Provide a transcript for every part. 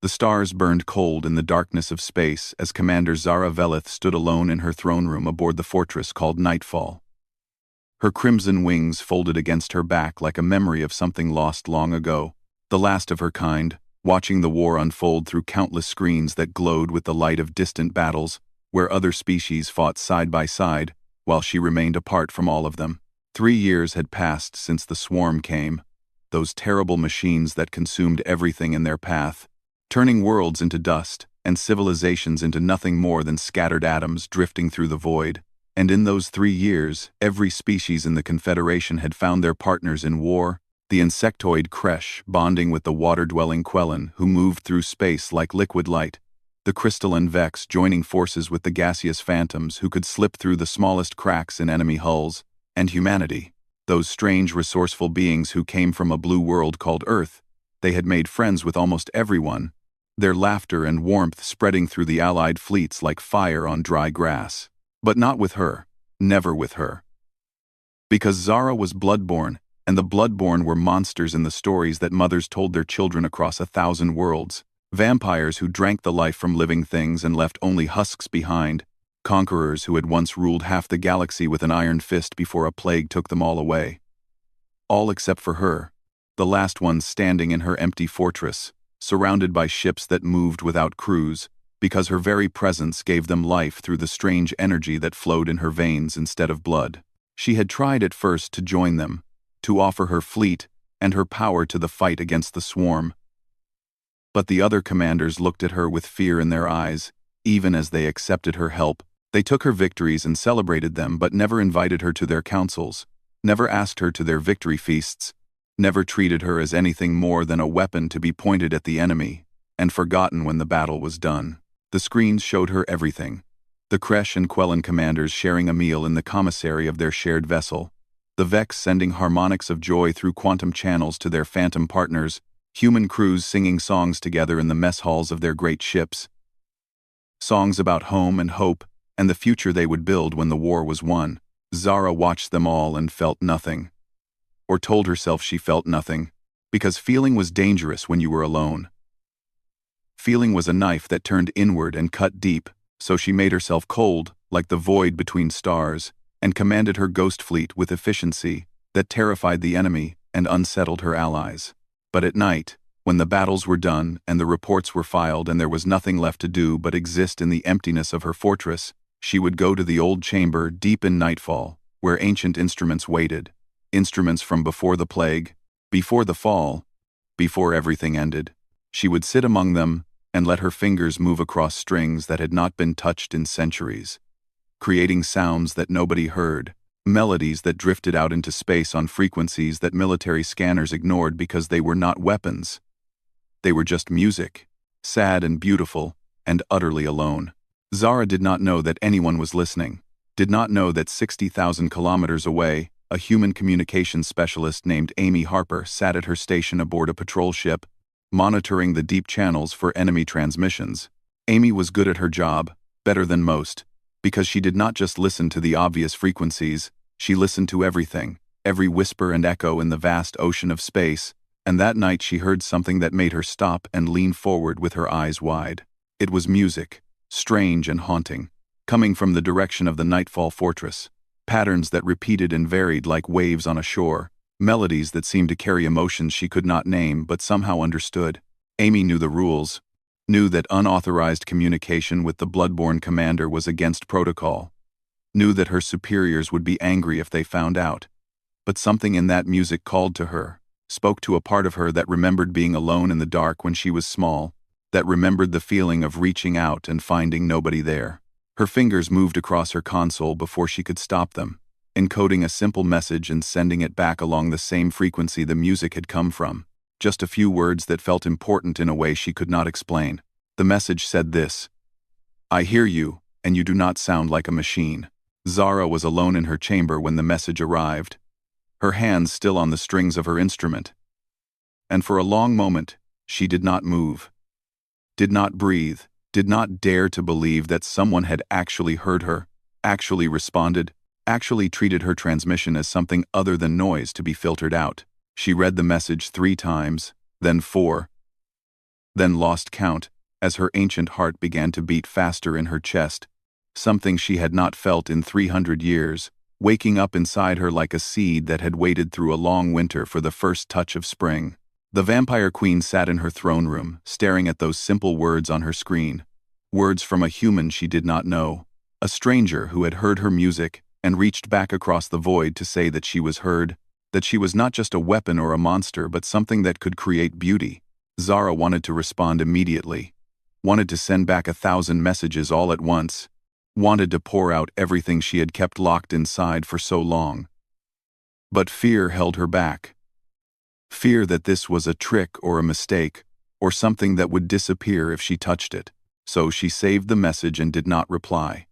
The stars burned cold in the darkness of space as Commander Zara Velith stood alone in her throne room aboard the fortress called Nightfall. Her crimson wings folded against her back like a memory of something lost long ago, the last of her kind, watching the war unfold through countless screens that glowed with the light of distant battles, where other species fought side by side, while she remained apart from all of them. 3 years had passed since the swarm came, those terrible machines that consumed everything in their path, turning worlds into dust and civilizations into nothing more than scattered atoms drifting through the void. And in those 3 years, every species in the Confederation had found their partners in war, the insectoid Kresh bonding with the water-dwelling Quellan who moved through space like liquid light, the crystalline Vex joining forces with the gaseous phantoms who could slip through the smallest cracks in enemy hulls, and humanity, those strange resourceful beings who came from a blue world called Earth. They had made friends with almost everyone, their laughter and warmth spreading through the allied fleets like fire on dry grass. But not with her, never with her. Because Zara was bloodborne, and the bloodborne were monsters in the stories that mothers told their children across 1,000 worlds, vampires who drank the life from living things and left only husks behind, conquerors who had once ruled half the galaxy with an iron fist before a plague took them all away. All except for her, the last one standing in her empty fortress, surrounded by ships that moved without crews, because her very presence gave them life through the strange energy that flowed in her veins instead of blood. She had tried at first to join them, to offer her fleet and her power to the fight against the swarm. But the other commanders looked at her with fear in their eyes, even as they accepted her help. They took her victories and celebrated them, but never invited her to their councils, never asked her to their victory feasts, never treated her as anything more than a weapon to be pointed at the enemy, and forgotten when the battle was done. The screens showed her everything. The Kresh and Quellan commanders sharing a meal in the commissary of their shared vessel, the Vex sending harmonics of joy through quantum channels to their phantom partners, human crews singing songs together in the mess halls of their great ships. Songs about home and hope, and the future they would build when the war was won. Zara watched them all and felt nothing. Or told herself she felt nothing, because feeling was dangerous when you were alone. Feeling was a knife that turned inward and cut deep, so she made herself cold, like the void between stars, and commanded her ghost fleet with efficiency that terrified the enemy and unsettled her allies. But at night, when the battles were done and the reports were filed and there was nothing left to do but exist in the emptiness of her fortress, she would go to the old chamber deep in Nightfall, where ancient instruments waited, instruments from before the plague, before the fall, before everything ended. She would sit among them and let her fingers move across strings that had not been touched in centuries, creating sounds that nobody heard, melodies that drifted out into space on frequencies that military scanners ignored because they were not weapons. They were just music, sad and beautiful, and utterly alone. Zara did not know that anyone was listening, did not know that 60,000 kilometers away, a human communications specialist named Amy Harper sat at her station aboard a patrol ship, monitoring the deep channels for enemy transmissions. Amy was good at her job, better than most, because she did not just listen to the obvious frequencies, she listened to everything, every whisper and echo in the vast ocean of space, and that night she heard something that made her stop and lean forward with her eyes wide. It was music, strange and haunting, coming from the direction of the Nightfall fortress, patterns that repeated and varied like waves on a shore, melodies that seemed to carry emotions she could not name but somehow understood. Amy knew the rules, knew that unauthorized communication with the bloodborne commander was against protocol, knew that her superiors would be angry if they found out. But something in that music called to her, spoke to a part of her that remembered being alone in the dark when she was small, that remembered the feeling of reaching out and finding nobody there. Her fingers moved across her console before she could stop them, encoding a simple message and sending it back along the same frequency the music had come from. Just a few words that felt important in a way she could not explain. The message said this: "I hear you, and you do not sound like a machine." Zara was alone in her chamber when the message arrived, her hands still on the strings of her instrument. And for a long moment, she did not move, did not breathe, did not dare to believe that someone had actually heard her, actually responded, actually treated her transmission as something other than noise to be filtered out. She read the message 3 times, then 4. then lost count, as her ancient heart began to beat faster in her chest, something she had not felt in 300 years, waking up inside her like a seed that had waited through a long winter for the first touch of spring. The vampire queen sat in her throne room, staring at those simple words on her screen. Words from a human she did not know, a stranger who had heard her music and reached back across the void to say that she was heard, that she was not just a weapon or a monster but something that could create beauty. Zara wanted to respond immediately, wanted to send back 1,000 messages all at once, wanted to pour out everything she had kept locked inside for so long. But fear held her back. Fear that this was a trick or a mistake, or something that would disappear if she touched it. So she saved the message and did not reply.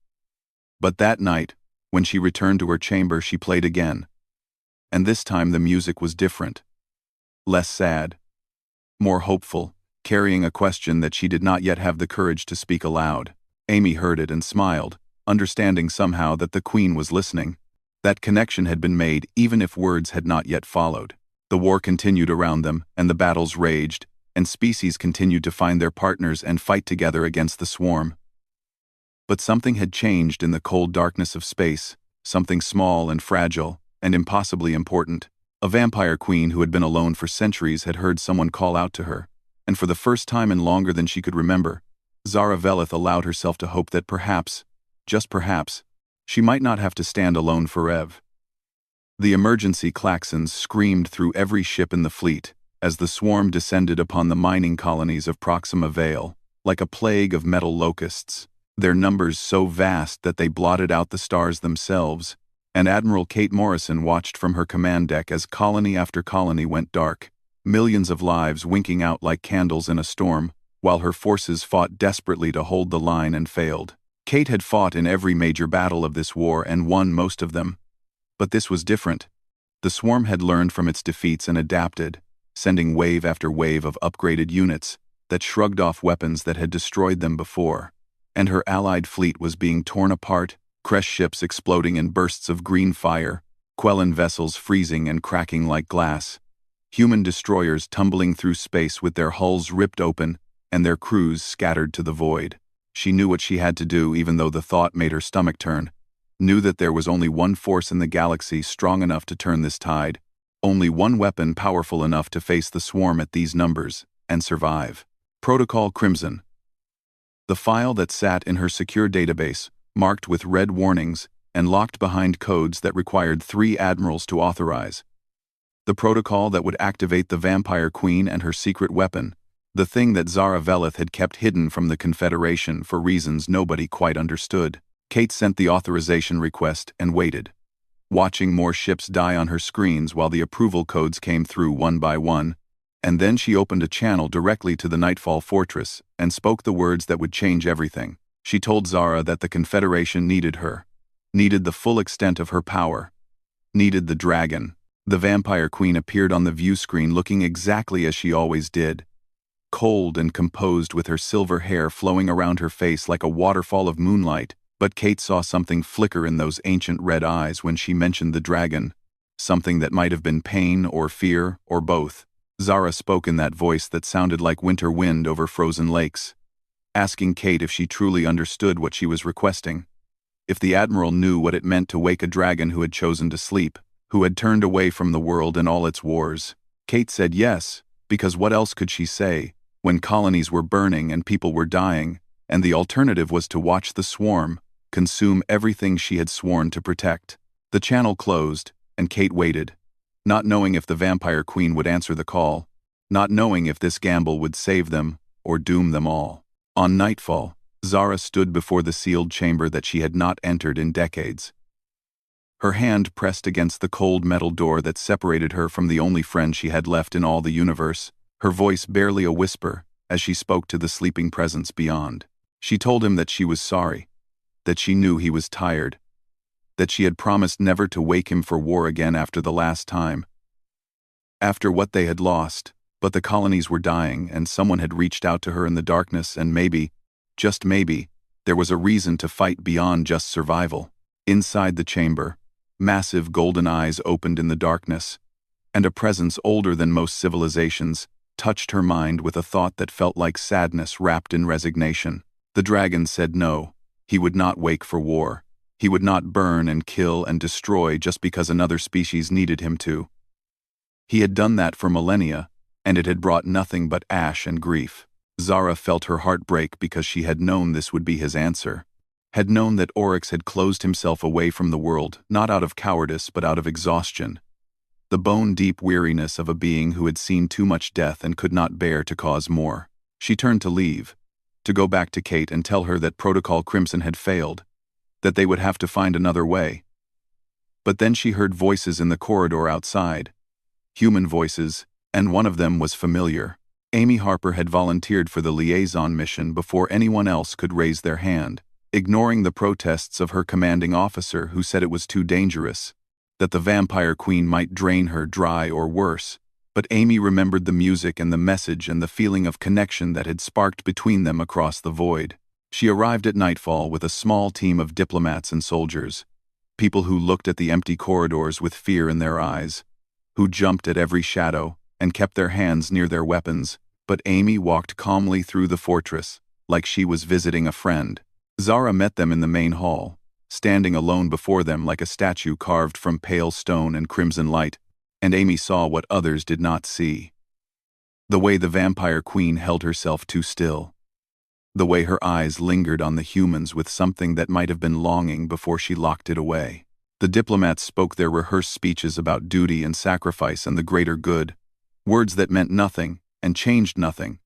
But that night, when she returned to her chamber, she played again. And this time the music was different. Less sad, more hopeful, carrying a question that she did not yet have the courage to speak aloud. Amy heard it and smiled, understanding somehow that the queen was listening. That connection had been made even if words had not yet followed. The war continued around them, and the battles raged, and species continued to find their partners and fight together against the swarm. But something had changed in the cold darkness of space, something small and fragile, and impossibly important. A vampire queen who had been alone for centuries had heard someone call out to her, and for the first time in longer than she could remember, Zara Velith allowed herself to hope that perhaps, just perhaps, she might not have to stand alone forever. The emergency klaxons screamed through every ship in the fleet as the swarm descended upon the mining colonies of Proxima Vale, like a plague of metal locusts, their numbers so vast that they blotted out the stars themselves, and Admiral Kate Morrison watched from her command deck as colony after colony went dark, millions of lives winking out like candles in a storm, while her forces fought desperately to hold the line and failed. Kate had fought in every major battle of this war and won most of them. But this was different. The swarm had learned from its defeats and adapted, sending wave after wave of upgraded units that shrugged off weapons that had destroyed them before. And her allied fleet was being torn apart, Kresh ships exploding in bursts of green fire, Quellan vessels freezing and cracking like glass, human destroyers tumbling through space with their hulls ripped open and their crews scattered to the void. She knew what she had to do, even though the thought made her stomach turn. Knew that there was only one force in the galaxy strong enough to turn this tide, only one weapon powerful enough to face the swarm at these numbers and survive. Protocol Crimson. The file that sat in her secure database, marked with red warnings and locked behind codes that required 3 admirals to authorize. The protocol that would activate the vampire queen and her secret weapon, the thing that Zara Velith had kept hidden from the Confederation for reasons nobody quite understood. Kate sent the authorization request and waited, watching more ships die on her screens while the approval codes came through one by one, and then she opened a channel directly to the Nightfall Fortress and spoke the words that would change everything. She told Zara that the Confederation needed her, needed the full extent of her power, needed the dragon. The vampire queen appeared on the view screen looking exactly as she always did, cold and composed with her silver hair flowing around her face like a waterfall of moonlight. But Kate saw something flicker in those ancient red eyes when she mentioned the dragon, something that might have been pain or fear or both. Zara spoke in that voice that sounded like winter wind over frozen lakes, asking Kate if she truly understood what she was requesting, if the Admiral knew what it meant to wake a dragon who had chosen to sleep, who had turned away from the world and all its wars. Kate said yes, because what else could she say, when colonies were burning and people were dying, and the alternative was to watch the swarm consume everything she had sworn to protect. The channel closed, and Kate waited, not knowing if the vampire queen would answer the call, not knowing if this gamble would save them or doom them all. On nightfall, Zara stood before the sealed chamber that she had not entered in decades. Her hand pressed against the cold metal door that separated her from the only friend she had left in all the universe, her voice barely a whisper as she spoke to the sleeping presence beyond. She told him that she was sorry, that she knew he was tired, that she had promised never to wake him for war again after the last time. After what they had lost, but the colonies were dying and someone had reached out to her in the darkness and maybe, just maybe, there was a reason to fight beyond just survival. Inside the chamber, massive golden eyes opened in the darkness, and a presence older than most civilizations, touched her mind with a thought that felt like sadness wrapped in resignation. The dragon said no. He would not wake for war. He would not burn and kill and destroy just because another species needed him to. He had done that for millennia, and it had brought nothing but ash and grief. Zara felt her heart break because she had known this would be his answer. Had known that Orcs had closed himself away from the world, not out of cowardice but out of exhaustion. The bone-deep weariness of a being who had seen too much death and could not bear to cause more. She turned to leave, to go back to Kate and tell her that Protocol Crimson had failed, that they would have to find another way. But then she heard voices in the corridor outside. Human voices, and one of them was familiar. Amy Harper had volunteered for the liaison mission before anyone else could raise their hand, ignoring the protests of her commanding officer who said it was too dangerous, that the Vampire Queen might drain her dry or worse. But Amy remembered the music and the message and the feeling of connection that had sparked between them across the void. She arrived at nightfall with a small team of diplomats and soldiers, people who looked at the empty corridors with fear in their eyes, who jumped at every shadow and kept their hands near their weapons. But Amy walked calmly through the fortress, like she was visiting a friend. Zara met them in the main hall, standing alone before them like a statue carved from pale stone and crimson light, and Amy saw what others did not see. The way the Vampire Queen held herself too still. The way her eyes lingered on the humans with something that might have been longing before she locked it away. The diplomats spoke their rehearsed speeches about duty and sacrifice and the greater good, words that meant nothing and changed nothing.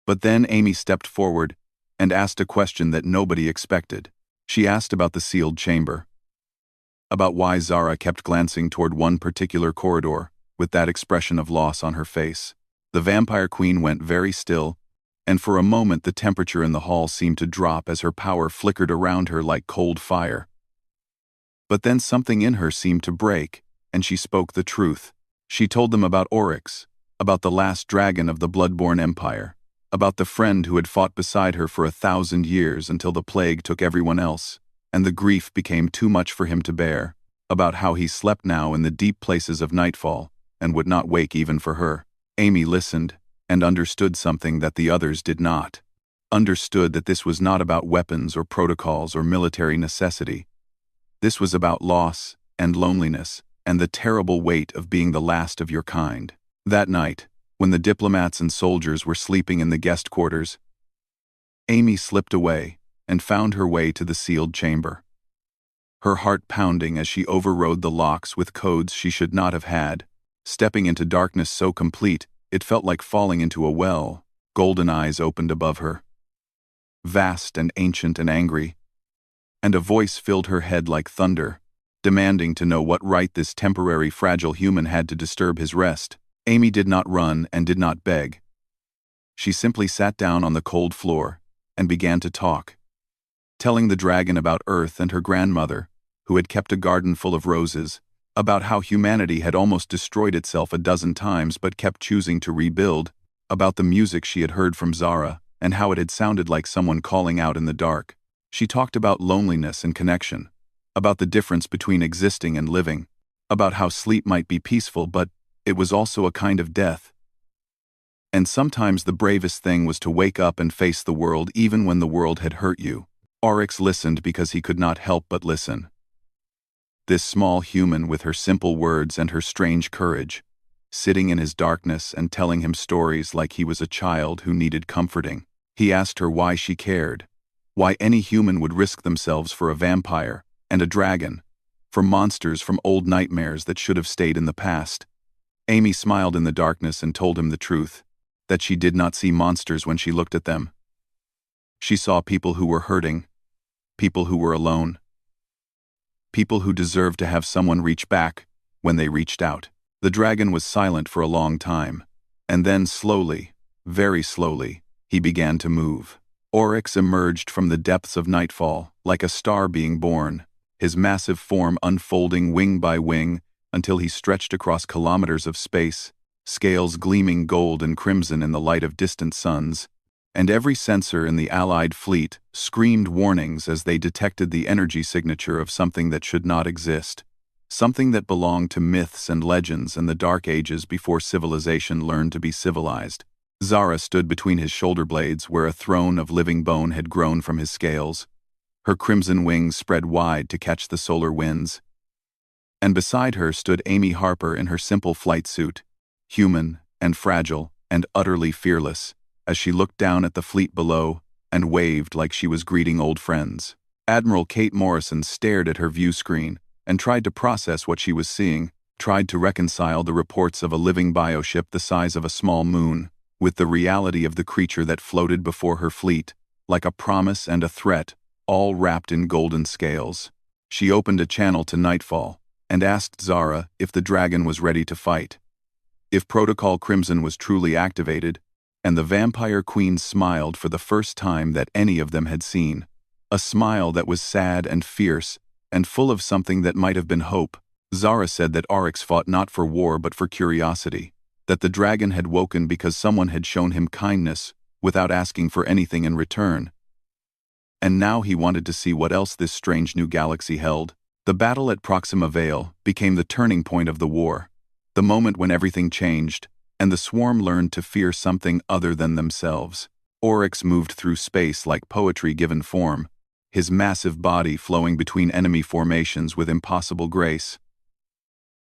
But then Amy stepped forward and asked a question that nobody expected. She asked about the sealed chamber, about why Zara kept glancing toward one particular corridor with that expression of loss on her face. The Vampire Queen went very still, and for a moment the temperature in the hall seemed to drop as her power flickered around her like cold fire. But then something in her seemed to break, and she spoke the truth. She told them about Orcs, about the last dragon of the Bloodborne Empire, about the friend who had fought beside her for 1,000 years until the plague took everyone else, and the grief became too much for him to bear, about how he slept now in the deep places of nightfall, and would not wake even for her. Amy listened, and understood something that the others did not. Understood that this was not about weapons or protocols or military necessity. This was about loss and loneliness and the terrible weight of being the last of your kind. That night, when the diplomats and soldiers were sleeping in the guest quarters, Amy slipped away and found her way to the sealed chamber. Her heart pounding as she overrode the locks with codes she should not have had, stepping into darkness so complete it felt like falling into a well. Golden eyes opened above her, vast and ancient and angry, and a voice filled her head like thunder, demanding to know what right this temporary fragile human had to disturb his rest. Amy did not run and did not beg. She simply sat down on the cold floor and began to talk, telling the dragon about Earth and her grandmother, who had kept a garden full of roses, about how humanity had almost destroyed itself 12 times but kept choosing to rebuild, about the music she had heard from Zara and how it had sounded like someone calling out in the dark. She talked about loneliness and connection, about the difference between existing and living, about how sleep might be peaceful but it was also a kind of death. And sometimes the bravest thing was to wake up and face the world even when the world had hurt you. Oryx listened because he could not help but listen. This small human with her simple words and her strange courage, sitting in his darkness and telling him stories like he was a child who needed comforting. He asked her why she cared, why any human would risk themselves for a vampire and a dragon, for monsters from old nightmares that should have stayed in the past. Amy smiled in the darkness and told him the truth, that she did not see monsters when she looked at them. She saw people who were hurting, people who were alone, people who deserved to have someone reach back when they reached out. The dragon was silent for a long time, and then slowly, very slowly, he began to move. Oryx emerged from the depths of nightfall, like a star being born, his massive form unfolding wing by wing until he stretched across kilometers of space, scales gleaming gold and crimson in the light of distant suns, and every sensor in the Allied fleet screamed warnings as they detected the energy signature of something that should not exist. something that belonged to myths and legends and the dark ages before civilization learned to be civilized. Zara stood between his shoulder blades where a throne of living bone had grown from his scales. Her crimson wings spread wide to catch the solar winds. And beside her stood Amy Harper in her simple flight suit, human and fragile and utterly fearless, as she looked down at the fleet below and waved like she was greeting old friends. Admiral Kate Morrison stared at her view screen and tried to process what she was seeing, tried to reconcile the reports of a living bioship the size of a small moon with the reality of the creature that floated before her fleet, like a promise and a threat, all wrapped in golden scales. She opened a channel to Nightfall and asked Zara if the dragon was ready to fight, if Protocol Crimson was truly activated, and the Vampire Queen smiled for the first time that any of them had seen, a smile that was sad and fierce and full of something that might have been hope. Zara said that Orcs fought not for war but for curiosity, that the dragon had woken because someone had shown him kindness without asking for anything in return. And now he wanted to see what else this strange new galaxy held. The battle at Proxima Vale became the turning point of the war, the moment when everything changed, and the swarm learned to fear something other than themselves. Oryx moved through space like poetry given form, his massive body flowing between enemy formations with impossible grace.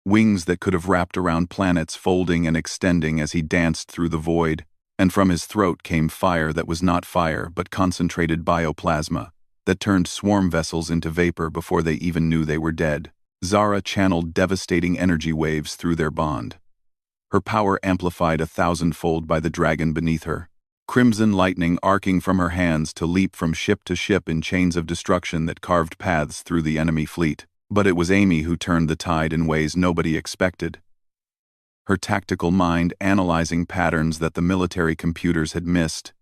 Wings that could have wrapped around planets folding and extending as he danced through the void, and from his throat came fire that was not fire but concentrated bioplasma that turned swarm vessels into vapor before they even knew they were dead. Zara channeled devastating energy waves through their bond, her power amplified 1,000-fold by the dragon beneath her. Crimson lightning arcing from her hands to leap from ship to ship in chains of destruction that carved paths through the enemy fleet. But it was Amy who turned the tide in ways nobody expected. Her tactical mind analyzing patterns that the military computers had missed,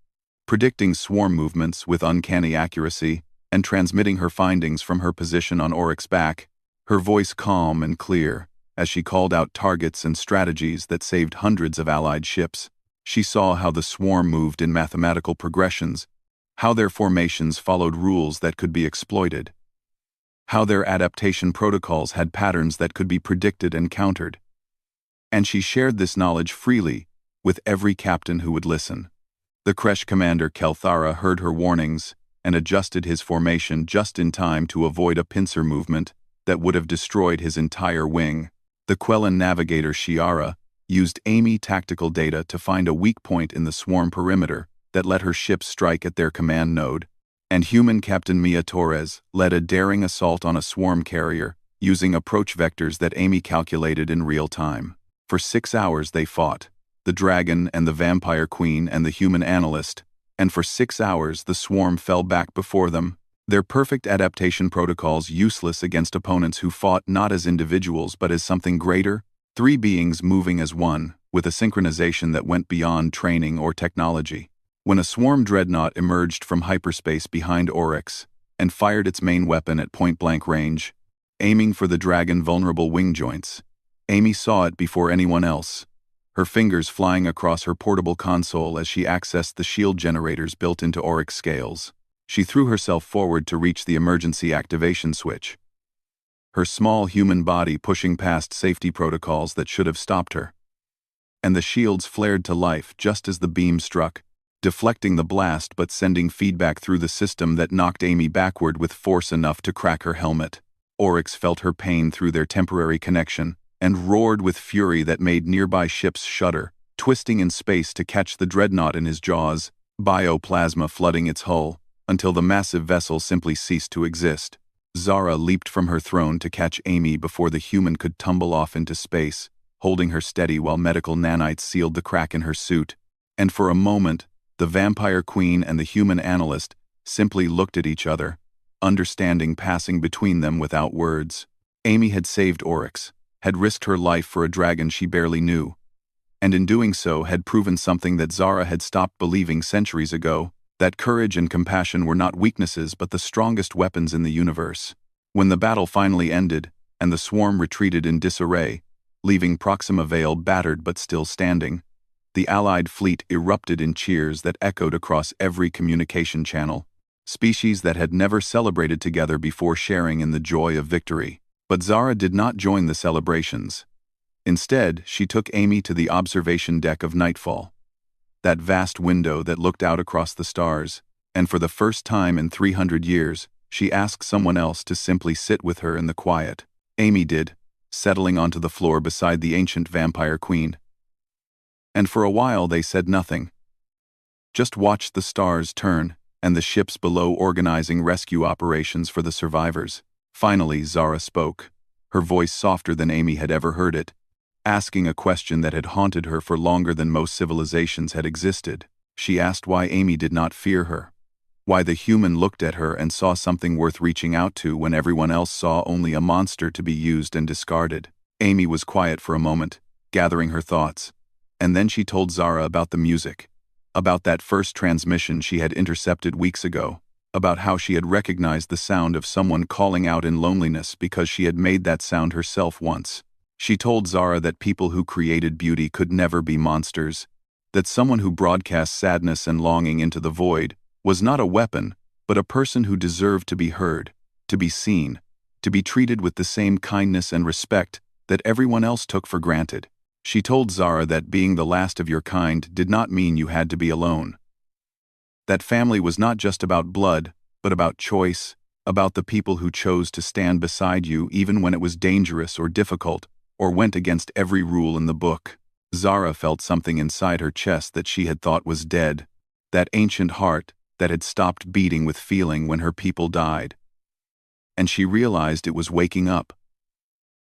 predicting swarm movements with uncanny accuracy, and transmitting her findings from her position on Oryx's back, her voice calm and clear, as she called out targets and strategies that saved hundreds of Allied ships. She saw how the swarm moved in mathematical progressions, how their formations followed rules that could be exploited, how their adaptation protocols had patterns that could be predicted and countered. And she shared this knowledge freely with every captain who would listen. The Kresh commander Kelthara heard her warnings and adjusted his formation just in time to avoid a pincer movement that would have destroyed his entire wing. The Quellan navigator Shiara used Amy tactical data to find a weak point in the swarm perimeter that let her ships strike at their command node, and human Captain Mia Torres led a daring assault on a swarm carrier using approach vectors that Amy calculated in real time. For 6 hours they fought, the dragon and the vampire queen and the human analyst, and for 6 hours the swarm fell back before them, their perfect adaptation protocols useless against opponents who fought not as individuals but as something greater, 3 beings moving as one, with a synchronization that went beyond training or technology. When a swarm dreadnought emerged from hyperspace behind Oryx and fired its main weapon at point-blank range, aiming for the dragon vulnerable wing joints, Amy saw it before anyone else, her fingers flying across her portable console as she accessed the shield generators built into Oryx scales. She threw herself forward to reach the emergency activation switch, her small human body pushing past safety protocols that should have stopped her. And the shields flared to life just as the beam struck, deflecting the blast but sending feedback through the system that knocked Amy backward with force enough to crack her helmet. Oryx felt her pain through their temporary connection and roared with fury that made nearby ships shudder, twisting in space to catch the dreadnought in his jaws, bioplasma flooding its hull, until the massive vessel simply ceased to exist. Zara leaped from her throne to catch Amy before the human could tumble off into space, holding her steady while medical nanites sealed the crack in her suit. And for a moment, the vampire queen and the human analyst simply looked at each other, understanding passing between them without words. Amy had saved Oryx, had risked her life for a dragon she barely knew, and in doing so had proven something that Zara had stopped believing centuries ago, that courage and compassion were not weaknesses but the strongest weapons in the universe. When the battle finally ended, and the swarm retreated in disarray, leaving Proxima Vale battered but still standing, the Allied fleet erupted in cheers that echoed across every communication channel, species that had never celebrated together before sharing in the joy of victory. But Zara did not join the celebrations. Instead, she took Amy to the observation deck of Nightfall, that vast window that looked out across the stars, and for the first time in 300 years, she asked someone else to simply sit with her in the quiet. Amy did, settling onto the floor beside the ancient vampire queen. And for a while they said nothing. Just watched the stars turn, and the ships below organizing rescue operations for the survivors. Finally, Zara spoke, her voice softer than Amy had ever heard it, asking a question that had haunted her for longer than most civilizations had existed. She asked why Amy did not fear her, why the human looked at her and saw something worth reaching out to when everyone else saw only a monster to be used and discarded. Amy was quiet for a moment, gathering her thoughts, and then she told Zara about the music, about that first transmission she had intercepted weeks ago, about how she had recognized the sound of someone calling out in loneliness because she had made that sound herself once. She told Zara that people who created beauty could never be monsters, that someone who broadcast sadness and longing into the void was not a weapon, but a person who deserved to be heard, to be seen, to be treated with the same kindness and respect that everyone else took for granted. She told Zara that being the last of your kind did not mean you had to be alone. That family was not just about blood, but about choice, about the people who chose to stand beside you even when it was dangerous or difficult, or went against every rule in the book. Zara felt something inside her chest that she had thought was dead, that ancient heart that had stopped beating with feeling when her people died. And she realized it was waking up,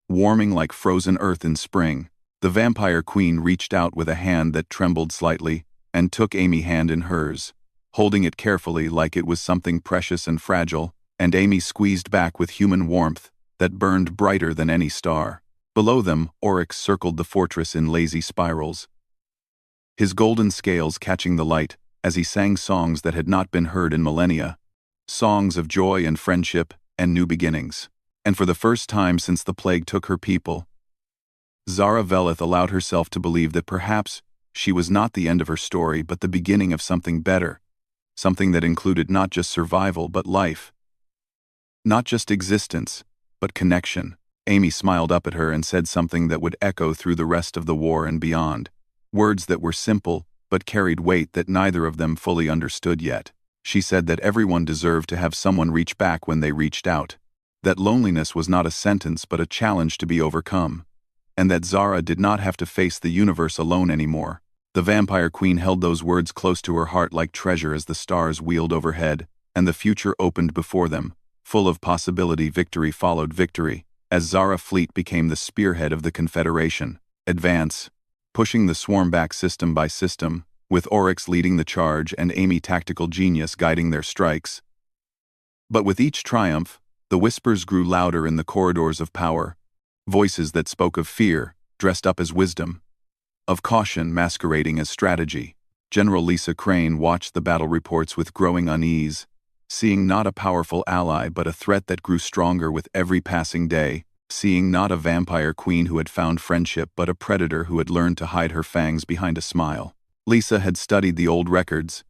warming like frozen earth in spring. The vampire queen reached out with a hand that trembled slightly and took Amy's hand in hers, holding it carefully like it was something precious and fragile, and Amy squeezed back with human warmth that burned brighter than any star. Below them, Orcs circled the fortress in lazy spirals, his golden scales catching the light as he sang songs that had not been heard in millennia, songs of joy and friendship and new beginnings. And for the first time since the plague took her people, Zara Velith allowed herself to believe that perhaps she was not the end of her story but the beginning of something better, something that included not just survival but life, not just existence, but connection. Amy smiled up at her and said something that would echo through the rest of the war and beyond, words that were simple but carried weight that neither of them fully understood yet. She said that everyone deserved to have someone reach back when they reached out, that loneliness was not a sentence but a challenge to be overcome, and that Zara did not have to face the universe alone anymore. The vampire queen held those words close to her heart like treasure as the stars wheeled overhead, and the future opened before them, full of possibility. Victory followed victory, as Zara fleet became the spearhead of the Confederation. Advance, pushing the swarm back system by system, with Orcs leading the charge and Amy tactical genius guiding their strikes. But with each triumph, the whispers grew louder in the corridors of power, voices that spoke of fear, dressed up as wisdom, of caution masquerading as strategy. General Lisa Crane watched the battle reports with growing unease, seeing not a powerful ally but a threat that grew stronger with every passing day, seeing not a vampire queen who had found friendship but a predator who had learned to hide her fangs behind a smile. Lisa had studied the old records,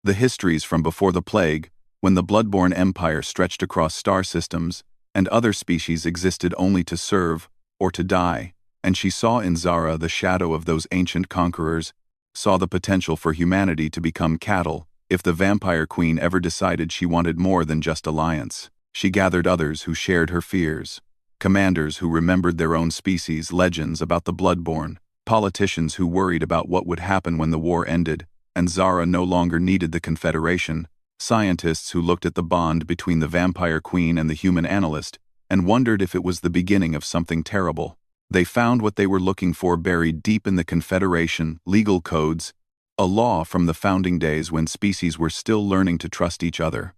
the histories from before the plague, when the bloodborne empire stretched across star systems, and other species existed only to serve or to die, and she saw in Zara the shadow of those ancient conquerors, saw the potential for humanity to become cattle if the vampire queen ever decided she wanted more than just alliance. She gathered others who shared her fears, commanders who remembered their own species' legends about the bloodborne, politicians who worried about what would happen when the war ended, and Zara no longer needed the Confederation, scientists who looked at the bond between the vampire queen and the human analyst and wondered if it was the beginning of something terrible. They found what they were looking for buried deep in the Confederation legal codes, a law from the founding days when species were still learning to trust each other.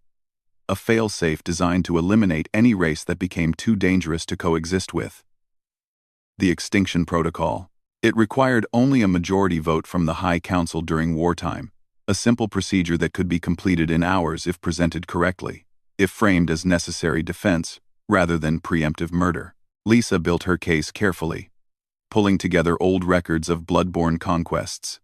A failsafe designed to eliminate any race that became too dangerous to coexist with. The Extinction Protocol. It required only a majority vote from the High Council during wartime, a simple procedure that could be completed in hours if presented correctly, if framed as necessary defense rather than preemptive murder. Lisa built her case carefully, pulling together old records of bloodborne conquests,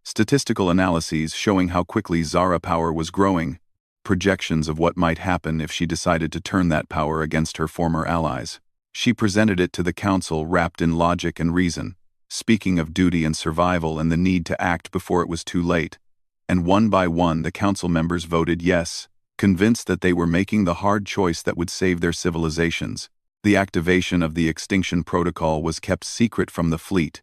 statistical analyses showing how quickly Zara power was growing, projections of what might happen if she decided to turn that power against her former allies. She presented it to the council wrapped in logic and reason, speaking of duty and survival and the need to act before it was too late. And one by one the council members voted yes, convinced that they were making the hard choice that would save their civilizations. The activation of the extinction protocol was kept secret from the fleet,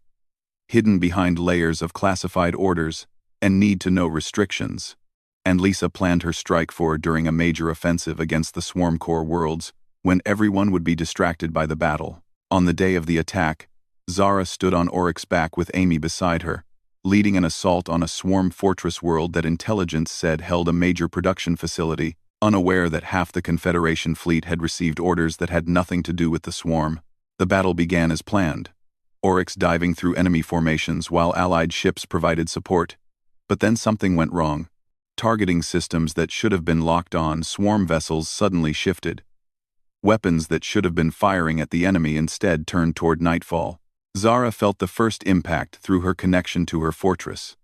hidden behind layers of classified orders and need-to-know restrictions. And Lisa planned her strike during a major offensive against the Swarm Core worlds, when everyone would be distracted by the battle. On the day of the attack, Zara stood on Orcs' back with Amy beside her, leading an assault on a swarm fortress world that intelligence said held a major production facility, unaware that half the Confederation fleet had received orders that had nothing to do with the swarm. The battle began as planned, Orcs diving through enemy formations while Allied ships provided support. But then something went wrong. Targeting systems that should have been locked on swarm vessels suddenly shifted. Weapons that should have been firing at the enemy instead turned toward Nightfall. Zara felt the first impact through her connection to her fortress.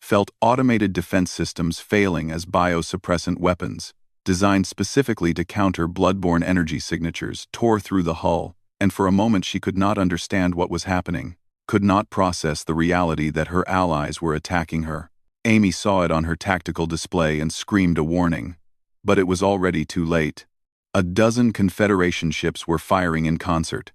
Felt automated defense systems failing as biosuppressant weapons, designed specifically to counter bloodborne energy signatures, tore through the hull, and for a moment she could not understand what was happening, could not process the reality that her allies were attacking her. Amy saw it on her tactical display and screamed a warning. But it was already too late. A dozen Confederation ships were firing in concert,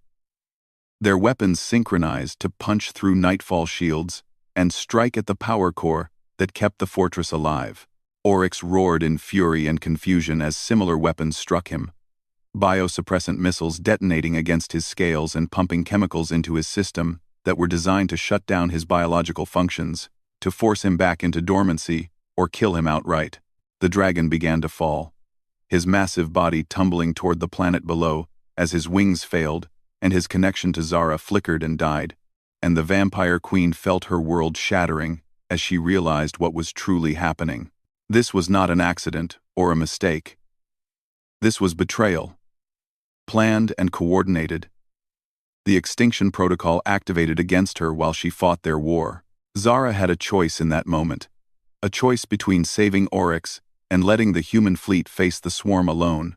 their weapons synchronized to punch through Nightfall shields and strike at the power core that kept the fortress alive. Oryx roared in fury and confusion as similar weapons struck him, biosuppressant missiles detonating against his scales and pumping chemicals into his system that were designed to shut down his biological functions, to force him back into dormancy or kill him outright. The dragon began to fall, his massive body tumbling toward the planet below as his wings failed and his connection to Zara flickered and died, and the vampire queen felt her world shattering as she realized what was truly happening. This was not an accident or a mistake. This was betrayal, planned and coordinated. The extinction protocol activated against her while she fought their war. Zara had a choice in that moment, a choice between saving Oryx and letting the human fleet face the swarm alone,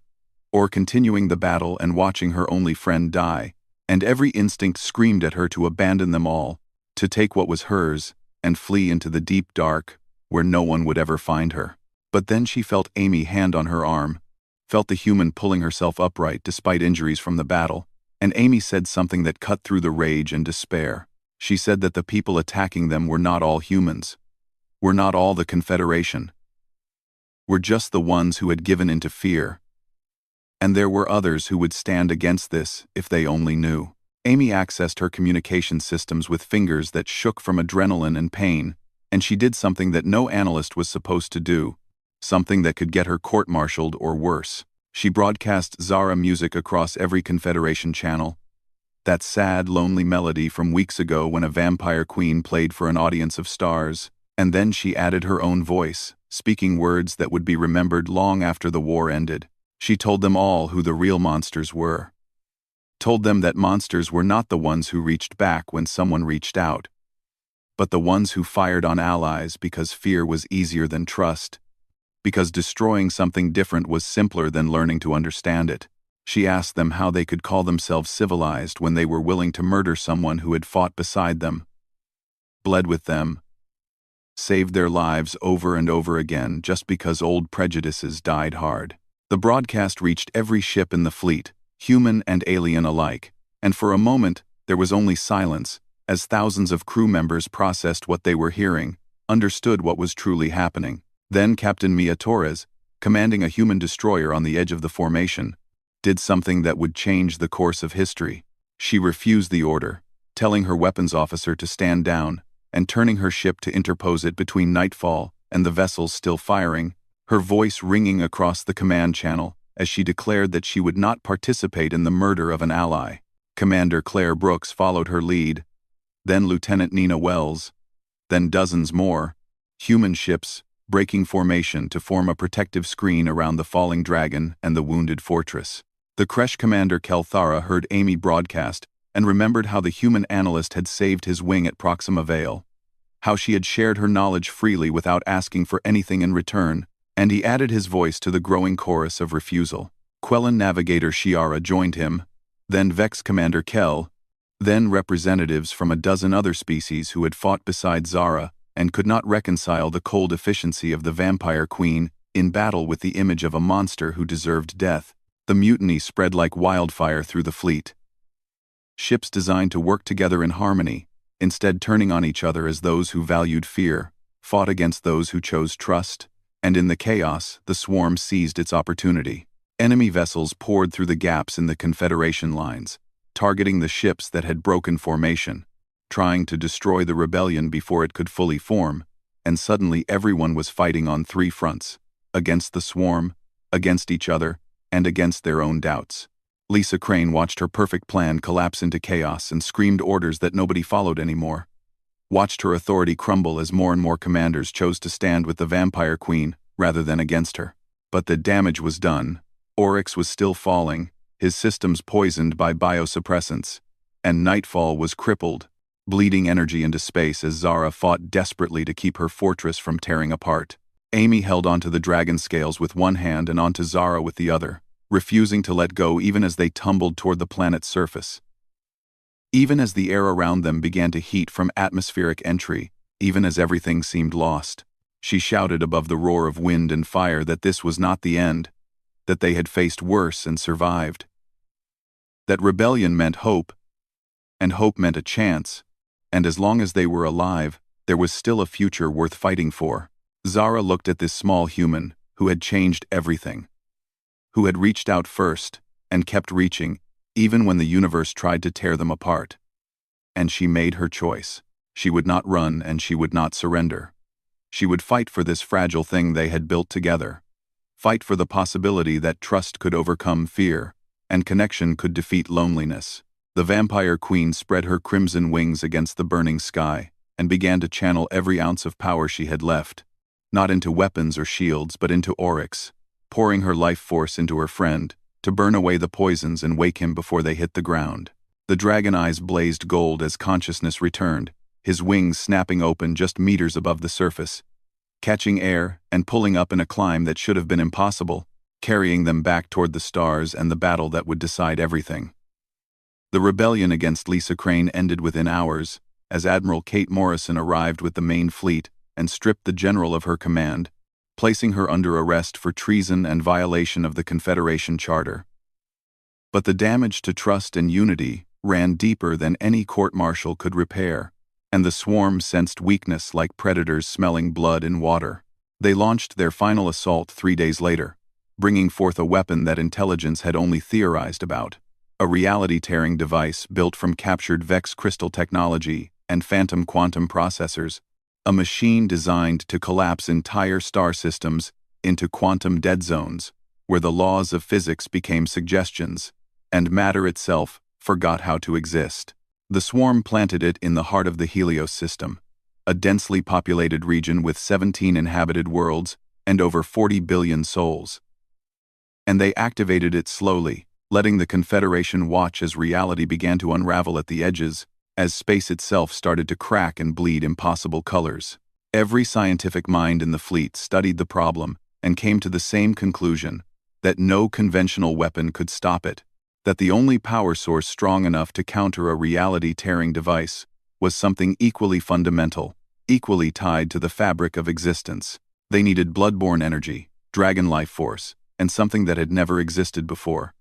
or continuing the battle and watching her only friend die, and every instinct screamed at her to abandon them all, to take what was hers, and flee into the deep dark, where no one would ever find her. But then she felt Amy hand on her arm, felt the human pulling herself upright despite injuries from the battle, and Amy said something that cut through the rage and despair. She said that the people attacking them were not all humans, were not all the Confederation, were just the ones who had given into fear. And there were others who would stand against this if they only knew. Amy accessed her communication systems with fingers that shook from adrenaline and pain, and she did something that no analyst was supposed to do, something that could get her court-martialed or worse. She broadcast Zara music across every Confederation channel, that sad, lonely melody from weeks ago when a vampire queen played for an audience of stars, and then she added her own voice, speaking words that would be remembered long after the war ended. She told them all who the real monsters were. Told them that monsters were not the ones who reached back when someone reached out, but the ones who fired on allies because fear was easier than trust, because destroying something different was simpler than learning to understand it. She asked them how they could call themselves civilized when they were willing to murder someone who had fought beside them, bled with them, saved their lives over and over again just because old prejudices died hard. The broadcast reached every ship in the fleet, human and alien alike, and for a moment there was only silence, as thousands of crew members processed what they were hearing, understood what was truly happening. Then Captain Mia Torres, commanding a human destroyer on the edge of the formation, did something that would change the course of history. She refused the order, telling her weapons officer to stand down, and turning her ship to interpose it between Nightfall and the vessels still firing, her voice ringing across the command channel as she declared that she would not participate in the murder of an ally. Commander Claire Brooks followed her lead, then Lieutenant Nina Wells, then dozens more, human ships, breaking formation to form a protective screen around the falling dragon and the wounded fortress. The Kresh commander Kelthara heard Amy broadcast and remembered how the human analyst had saved his wing at Proxima Vale, how she had shared her knowledge freely without asking for anything in return, And he added his voice to the growing chorus of refusal. Quellan Navigator Shiara joined him, then Vex Commander Kel, then representatives from a dozen other species who had fought beside Zara and could not reconcile the cold efficiency of the Vampire Queen in battle with the image of a monster who deserved death. The mutiny spread like wildfire through the fleet. Ships designed to work together in harmony, instead turning on each other as those who valued fear, fought against those who chose trust, and in the chaos, the swarm seized its opportunity. Enemy vessels poured through the gaps in the Confederation lines, targeting the ships that had broken formation, trying to destroy the rebellion before it could fully form, and suddenly everyone was fighting on three fronts: against the swarm, against each other, and against their own doubts. Lisa Crane watched her perfect plan collapse into chaos and screamed orders that nobody followed anymore. Watched her authority crumble as more and more commanders chose to stand with the Vampire Queen rather than against her. But the damage was done. Orcs was still falling, his systems poisoned by biosuppressants, and Nightfall was crippled, bleeding energy into space as Zara fought desperately to keep her fortress from tearing apart. Amy held onto the dragon scales with one hand and onto Zara with the other, refusing to let go even as they tumbled toward the planet's surface. Even as the air around them began to heat from atmospheric entry, even as everything seemed lost, she shouted above the roar of wind and fire that this was not the end, that they had faced worse and survived. That rebellion meant hope, and hope meant a chance, and as long as they were alive, there was still a future worth fighting for. Zara looked at this small human who had changed everything, who had reached out first and kept reaching, even when the universe tried to tear them apart. And she made her choice. She would not run and she would not surrender. She would fight for this fragile thing they had built together. Fight for the possibility that trust could overcome fear, and connection could defeat loneliness. The Vampire Queen spread her crimson wings against the burning sky, and began to channel every ounce of power she had left, not into weapons or shields but into Orcs, pouring her life force into her friend, to burn away the poisons and wake him before they hit the ground. The dragon eyes blazed gold as consciousness returned, his wings snapping open just meters above the surface, catching air and pulling up in a climb that should have been impossible, carrying them back toward the stars and the battle that would decide everything. The rebellion against Lisa Crane ended within hours, as Admiral Kate Morrison arrived with the main fleet and stripped the general of her command, placing her under arrest for treason and violation of the Confederation Charter. But the damage to trust and unity ran deeper than any court-martial could repair, and the swarm sensed weakness like predators smelling blood in water. They launched their final assault 3 days later, bringing forth a weapon that intelligence had only theorized about, a reality-tearing device built from captured Vex crystal technology and phantom quantum processors, a machine designed to collapse entire star systems into quantum dead zones, where the laws of physics became suggestions, and matter itself forgot how to exist. The swarm planted it in the heart of the Helios system, a densely populated region with 17 inhabited worlds and over 40 billion souls. And they activated it slowly, letting the Confederation watch as reality began to unravel at the edges, as space itself started to crack and bleed impossible colors. Every scientific mind in the fleet studied the problem and came to the same conclusion, that no conventional weapon could stop it, that the only power source strong enough to counter a reality-tearing device was something equally fundamental, equally tied to the fabric of existence. They needed bloodborne energy, dragon life force, and something that had never existed before.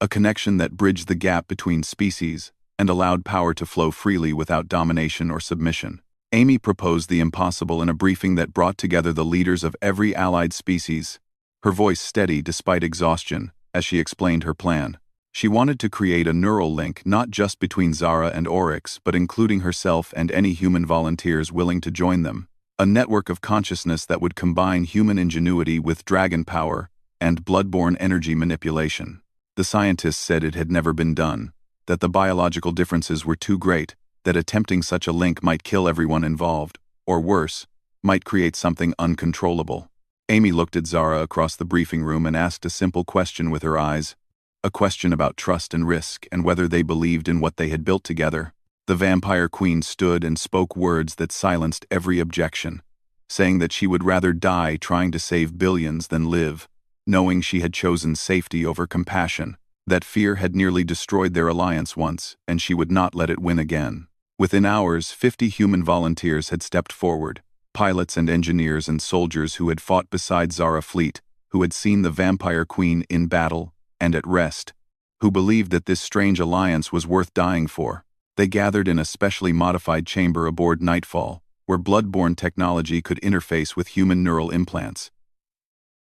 A connection that bridged the gap between species and allowed power to flow freely without domination or submission. Amy proposed the impossible in a briefing that brought together the leaders of every allied species, her voice steady despite exhaustion, as she explained her plan. She wanted to create a neural link not just between Zara and Orcs but including herself and any human volunteers willing to join them, a network of consciousness that would combine human ingenuity with dragon power and bloodborne energy manipulation. The scientists said it had never been done, that the biological differences were too great, that attempting such a link might kill everyone involved, or worse, might create something uncontrollable. Amy looked at Zara across the briefing room and asked a simple question with her eyes, a question about trust and risk and whether they believed in what they had built together. The Vampire Queen stood and spoke words that silenced every objection, saying that she would rather die trying to save billions than live, knowing she had chosen safety over compassion. That fear had nearly destroyed their alliance once, and she would not let it win again. Within hours, 50 human volunteers had stepped forward, pilots and engineers and soldiers who had fought beside Zara Fleet, who had seen the Vampire Queen in battle and at rest, who believed that this strange alliance was worth dying for. They gathered in a specially modified chamber aboard Nightfall, where blood-borne technology could interface with human neural implants.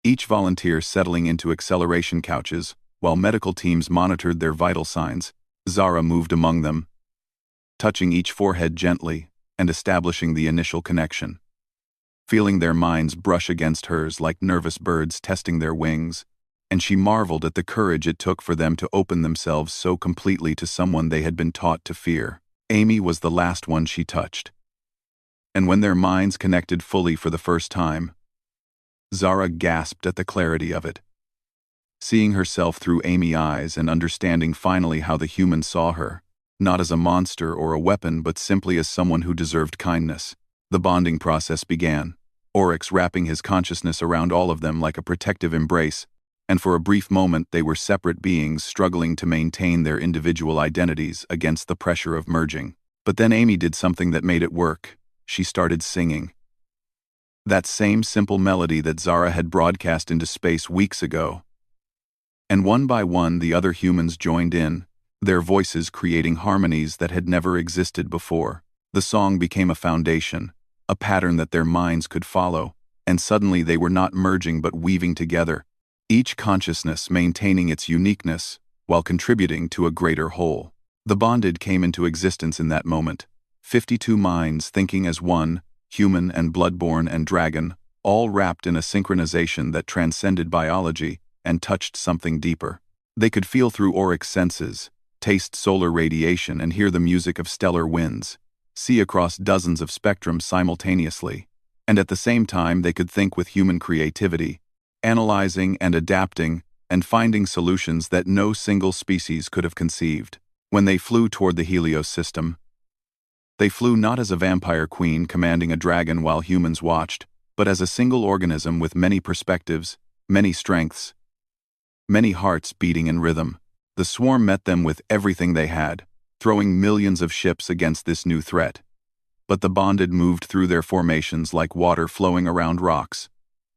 Each volunteer settling into acceleration couches, while medical teams monitored their vital signs. Zara moved among them, touching each forehead gently and establishing the initial connection. Feeling their minds brush against hers like nervous birds testing their wings, and she marveled at the courage it took for them to open themselves so completely to someone they had been taught to fear. Amy was the last one she touched. And when their minds connected fully for the first time, Zara gasped at the clarity of it. Seeing herself through Amy's eyes and understanding finally how the human saw her, not as a monster or a weapon but simply as someone who deserved kindness. The bonding process began, Orcs wrapping his consciousness around all of them like a protective embrace, and for a brief moment they were separate beings struggling to maintain their individual identities against the pressure of merging. But then Amy did something that made it work. She started singing. That same simple melody that Zara had broadcast into space weeks ago. And one by one the other humans joined in, their voices creating harmonies that had never existed before. The song became a foundation, a pattern that their minds could follow, and suddenly they were not merging but weaving together, each consciousness maintaining its uniqueness while contributing to a greater whole. The bonded came into existence in that moment, 52 minds thinking as one, human and bloodborne and dragon, all wrapped in a synchronization that transcended biology and touched something deeper. They could feel through auric senses, taste solar radiation and hear the music of stellar winds, see across dozens of spectrums simultaneously, and at the same time they could think with human creativity, analyzing and adapting and finding solutions that no single species could have conceived. When they flew toward the Helios system, they flew not as a vampire queen commanding a dragon while humans watched, but as a single organism with many perspectives, many strengths, many hearts beating in rhythm. The swarm met them with everything they had, throwing millions of ships against this new threat. But the bonded moved through their formations like water flowing around rocks,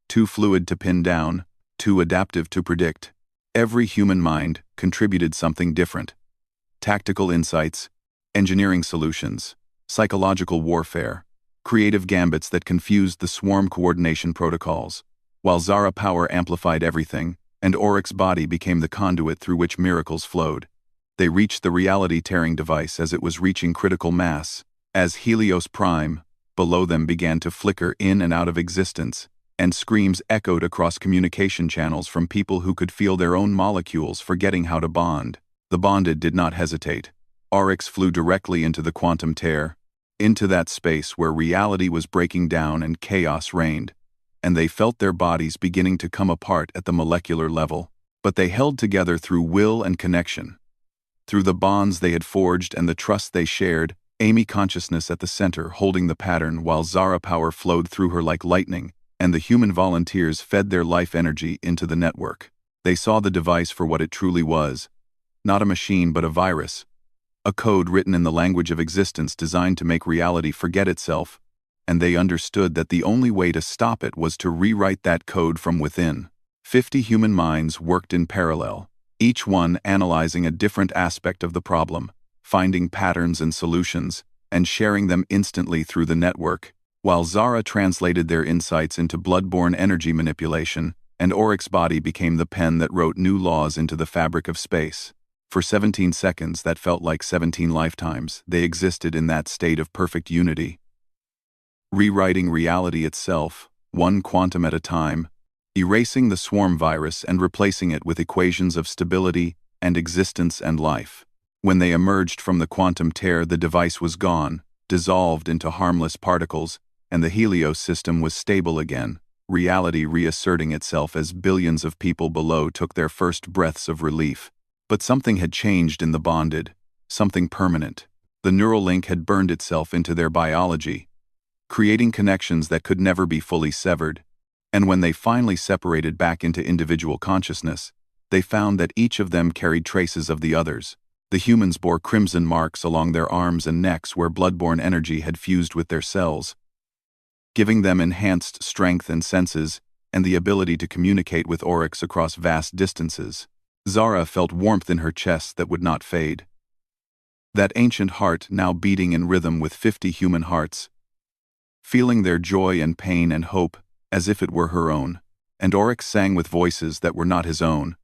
too fluid to pin down, too adaptive to predict. Every human mind contributed something different. Tactical insights, engineering solutions, psychological warfare, creative gambits that confused the swarm coordination protocols, while Zara power amplified everything, and Oryx's body became the conduit through which miracles flowed. They reached the reality-tearing device as it was reaching critical mass, as Helios Prime, below them, began to flicker in and out of existence, and screams echoed across communication channels from people who could feel their own molecules forgetting how to bond. The bonded did not hesitate. Oryx flew directly into the quantum tear, into that space where reality was breaking down and chaos reigned, and they felt their bodies beginning to come apart at the molecular level. But they held together through will and connection. Through the bonds they had forged and the trust they shared, Amy consciousness at the center holding the pattern while Zara power flowed through her like lightning, and the human volunteers fed their life energy into the network. They saw the device for what it truly was, not a machine but a virus, a code written in the language of existence designed to make reality forget itself, and they understood that the only way to stop it was to rewrite that code from within. 50 human minds worked in parallel, each one analyzing a different aspect of the problem, finding patterns and solutions, and sharing them instantly through the network, while Zara translated their insights into blood-borne energy manipulation, and Oryx's body became the pen that wrote new laws into the fabric of space. For 17 seconds that felt like 17 lifetimes, they existed in that state of perfect unity, rewriting reality itself, one quantum at a time, erasing the swarm virus and replacing it with equations of stability and existence and life. When they emerged from the quantum tear, the device was gone, dissolved into harmless particles, and the Helios system was stable again, reality reasserting itself as billions of people below took their first breaths of relief. But something had changed in the bonded, something permanent. The neural link had burned itself into their biology, creating connections that could never be fully severed. And when they finally separated back into individual consciousness, they found that each of them carried traces of the others. The humans bore crimson marks along their arms and necks where bloodborne energy had fused with their cells, giving them enhanced strength and senses and the ability to communicate with Orcs across vast distances. Zara felt warmth in her chest that would not fade. That ancient heart now beating in rhythm with 50 human hearts, feeling their joy and pain and hope as if it were her own. And Orcs sang with voices that were not his own,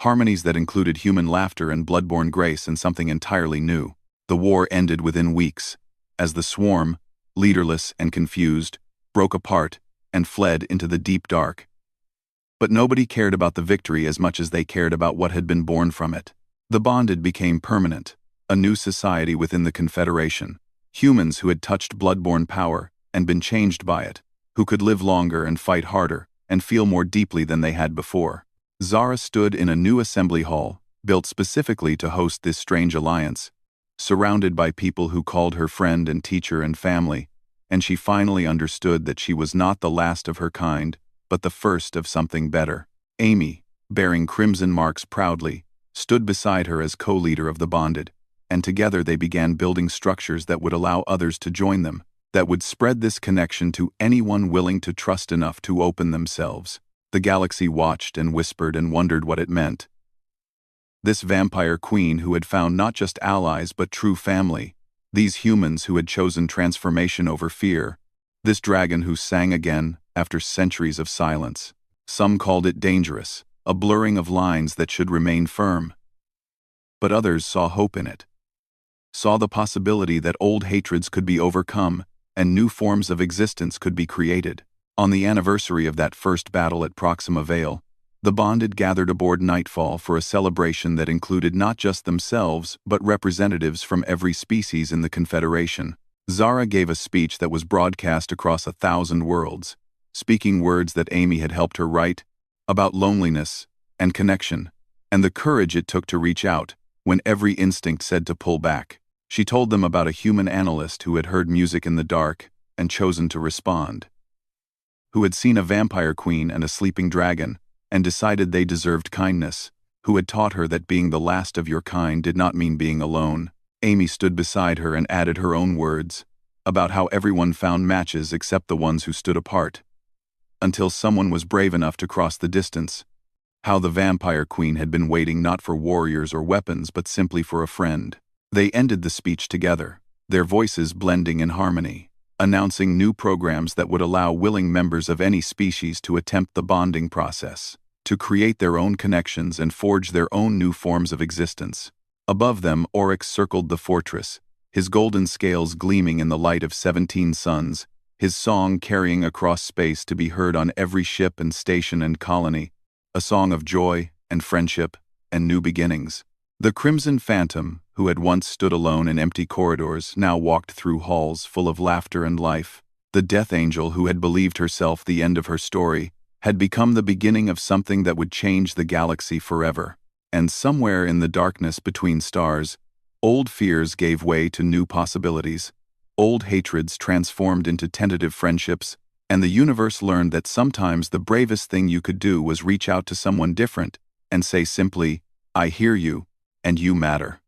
harmonies that included human laughter and bloodborne grace and something entirely new. The war ended within weeks, as the swarm, leaderless and confused, broke apart and fled into the deep dark. But nobody cared about the victory as much as they cared about what had been born from it. The bonded became permanent, a new society within the Confederation, humans who had touched bloodborne power and been changed by it, who could live longer and fight harder and feel more deeply than they had before. Zara stood in a new assembly hall, built specifically to host this strange alliance, surrounded by people who called her friend and teacher and family, and she finally understood that she was not the last of her kind, but the first of something better. Amy, bearing crimson marks proudly, stood beside her as co-leader of the bonded, and together they began building structures that would allow others to join them, that would spread this connection to anyone willing to trust enough to open themselves. The galaxy watched and whispered and wondered what it meant. This vampire queen who had found not just allies but true family, these humans who had chosen transformation over fear, this dragon who sang again after centuries of silence. Some called it dangerous, a blurring of lines that should remain firm. But others saw hope in it, saw the possibility that old hatreds could be overcome and new forms of existence could be created. On the anniversary of that first battle at Proxima Vale, the bonded gathered aboard Nightfall for a celebration that included not just themselves but representatives from every species in the Confederation. Zara gave a speech that was broadcast across 1,000 worlds, speaking words that Amy had helped her write, about loneliness and connection, and the courage it took to reach out when every instinct said to pull back. She told them about a human analyst who had heard music in the dark and chosen to respond, who had seen a vampire queen and a sleeping dragon and decided they deserved kindness, who had taught her that being the last of your kind did not mean being alone. Amy stood beside her and added her own words about how everyone found matches except the ones who stood apart, until someone was brave enough to cross the distance, how the vampire queen had been waiting not for warriors or weapons but simply for a friend. They ended the speech together, their voices blending in harmony, announcing new programs that would allow willing members of any species to attempt the bonding process, to create their own connections and forge their own new forms of existence. Above them, Oryx circled the fortress, his golden scales gleaming in the light of 17 suns, his song carrying across space to be heard on every ship and station and colony, a song of joy and friendship and new beginnings. The Crimson Phantom, who had once stood alone in empty corridors, now walked through halls full of laughter and life. The Death Angel, who had believed herself the end of her story, had become the beginning of something that would change the galaxy forever. And somewhere in the darkness between stars, old fears gave way to new possibilities. Old hatreds transformed into tentative friendships, and the universe learned that sometimes the bravest thing you could do was reach out to someone different and say simply, "I hear you, and you matter."